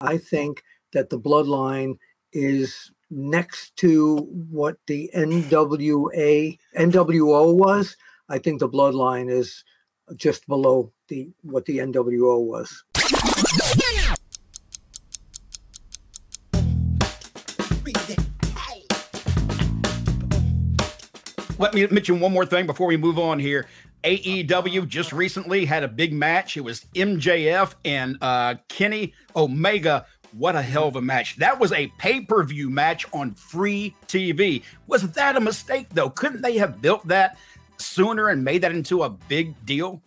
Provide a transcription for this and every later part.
I think that the Bloodline is next to what the NWO was. I think the Bloodline is just below what the NWO was. Let me mention one more thing before we move on here. AEW just recently had a big match. It was MJF and Kenny Omega. What a hell of a match. That was a pay-per-view match on free TV. Was that a mistake, though? Couldn't they have built that sooner and made that into a big deal?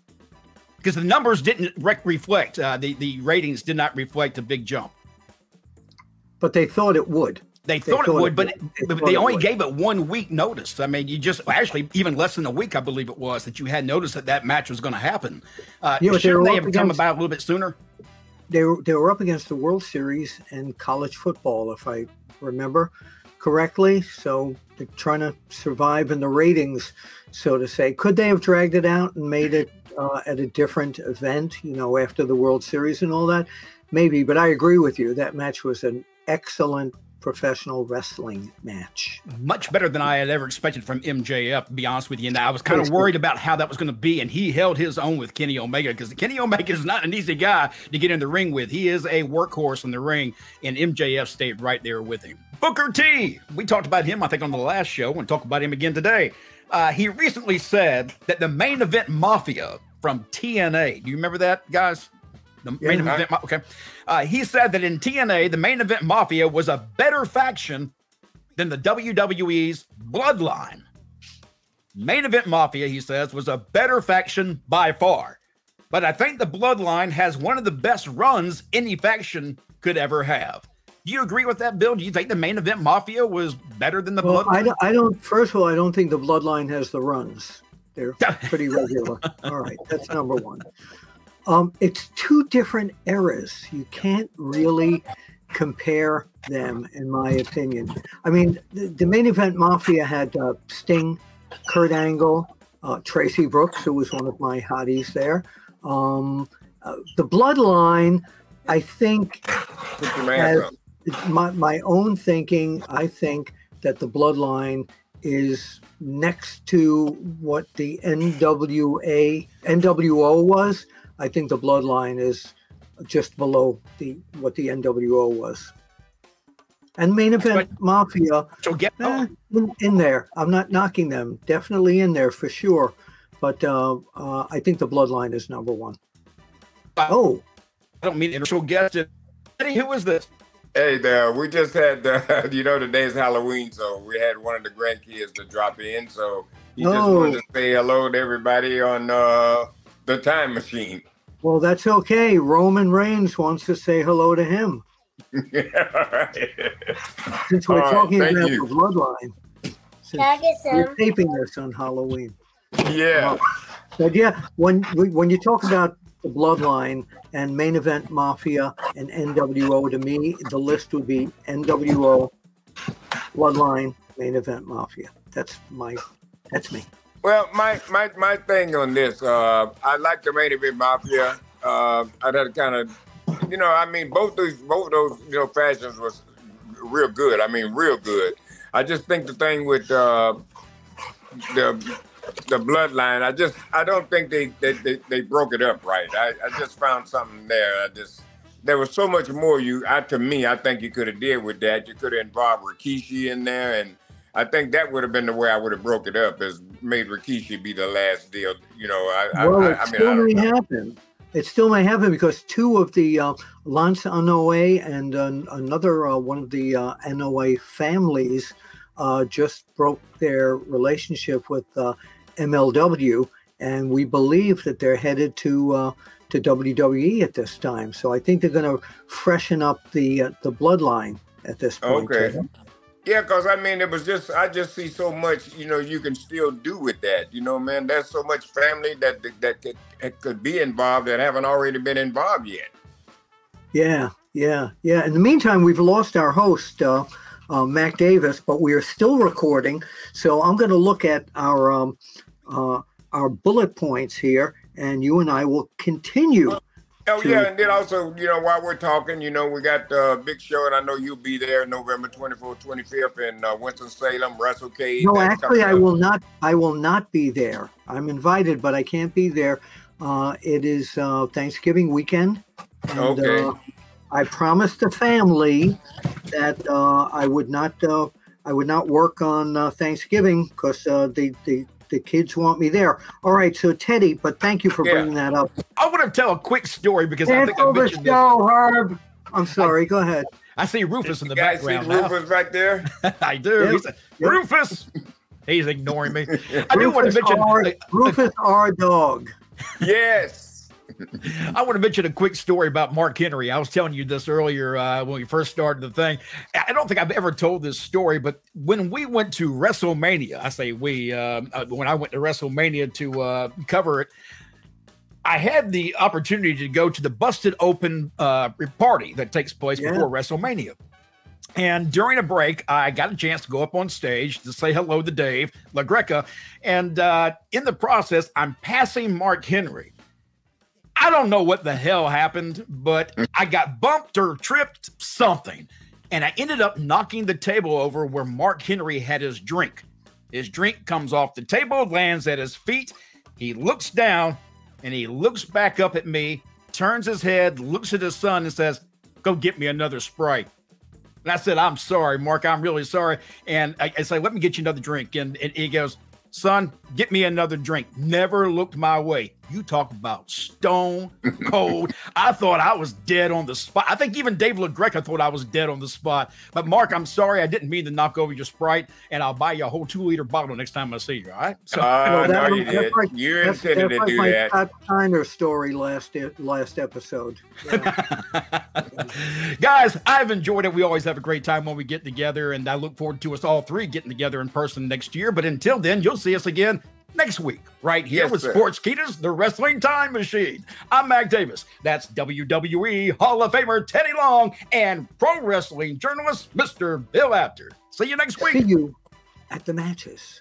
Because the numbers didn't reflect. The ratings did not reflect a big jump. But they thought it would. They thought it would, but they only gave it 1 week notice. I mean, you just actually even less than a week, I believe it was, that you had noticed that match was going to happen. Shouldn't they have come about a little bit sooner? They were up against the World Series and college football, if I remember correctly. So they're trying to survive in the ratings, so to say. Could they have dragged it out and made it at a different event, after the World Series and all that? Maybe, but I agree with you. That match was an excellent professional wrestling match. Much better than I had ever expected from MJF, to be honest with you. And I was kind of worried about how that was going to be, and he held his own with Kenny Omega, because Kenny Omega is not an easy guy to get in the ring with. He is a workhorse in the ring, and MJF stayed right there with him. Booker T, we talked about him, I think, on the last show, and talk about him again today. He recently said that the Main Event Mafia from TNA, do you remember that, guys? The Main Event, okay. He said that in TNA, the Main Event Mafia was a better faction than the WWE's Bloodline. Main Event Mafia, he says, was a better faction by far. But I think the Bloodline has one of the best runs any faction could ever have. Do you agree with that, Bill? Do you think the Main Event Mafia was better than the Bloodline? I don't. First of all, I don't think the Bloodline has the runs. They're pretty regular. All right, that's number one. It's two different eras. You can't really compare them, in my opinion. I mean, the Main Event Mafia had Sting, Kurt Angle, Tracy Brooks, who was one of my hotties there. The Bloodline, I think, has my own thinking, I think that the Bloodline is next to what the NWO was. I think the Bloodline is just below what the NWO was. And Main Event Mafia, in there. I'm not knocking them. Definitely in there for sure. But I think the Bloodline is number one. Oh. I don't mean initial guest. Eddie, who is this? Hey there. We just had, today's Halloween, so we had one of the grandkids to drop in. So he just wanted to say hello to everybody on the time machine. Well, that's okay. Roman Reigns wants to say hello to him. Since we're talking about the Bloodline. We're taping this on Halloween. Yeah. But yeah, when you talk about the Bloodline and Main Event Mafia and NWO, to me, the list would be NWO, Bloodline, Main Event Mafia. That's me. Well, my thing on this, I like the Main Event Mafia. I had kind of, both those fashions was real good. I mean, real good. I just think the thing with the Bloodline, I don't think they broke it up right. I just found something there. There was so much more to me, I think you could have did with that. You could have involved Rikishi in there, and I think that would have been the way I would have broke it up, is made Rikishi be the last deal. It still may happen because two of the Lance Anoa'i and another one of the Anoa'i families just broke their relationship with MLW, and we believe that they're headed to WWE at this time. So I think they're going to freshen up the Bloodline at this point. Okay. Yeah, because it was I just see so much, you can still do with that. Man, there's so much family that could be involved that haven't already been involved yet. Yeah. In the meantime, we've lost our host, Mac Davis, but we are still recording. So I'm going to look at our bullet points here, and you and I will continue Oh, yeah, and then also, while we're talking, we got the big show, and I know you'll be there November 24th, 25th in Winston-Salem, WrestleCade. No, actually, I will not. I will not be there. I'm invited, but I can't be there. It is Thanksgiving weekend. And, okay. I promised the family that I would not work on Thanksgiving because the kids want me there. All right, so Teddy, but thank you for bringing that up. I want to tell a quick story because I think I mentioned this. Herb. I'm sorry. Go ahead. I see Rufus in the guys background. See Rufus back there? I do. Yep. Rufus. He's ignoring me. I do want to mention Rufus, our dog. Yes. I want to mention a quick story about Mark Henry. I was telling you this earlier when we first started the thing. I don't think I've ever told this story, but when we went to WrestleMania, I say we, when I went to WrestleMania to cover it, I had the opportunity to go to the Busted Open party that takes place before WrestleMania. And during a break, I got a chance to go up on stage to say hello to Dave LaGreca. And in the process, I'm passing Mark Henry. I don't know what the hell happened, but I got bumped or tripped, something. And I ended up knocking the table over where Mark Henry had his drink. His drink comes off the table, lands at his feet. He looks down and he looks back up at me, turns his head, looks at his son and says, "Go get me another Sprite." And I said, "I'm sorry, Mark, I'm really sorry." And I say, "Let me get you another drink." And he goes, "Son, get me another drink." Never looked my way. You talk about stone cold. I thought I was dead on the spot. I think even Dave LaGreca thought I was dead on the spot. But Mark, I'm sorry. I didn't mean to knock over your Sprite, and I'll buy you a whole 2-liter bottle next time I see you. All right? So, no, you did. You intended to do that. That Steiner story last episode. Yeah. Guys, I've enjoyed it. We always have a great time when we get together, and I look forward to us all three getting together in person next year. But until then, you'll see us again next week, right here with Sportskeeda's The Wrestling Time Machine. I'm Mac Davis. That's WWE Hall of Famer Teddy Long and pro wrestling journalist Mr. Bill Apter. See you next week. See you at the matches.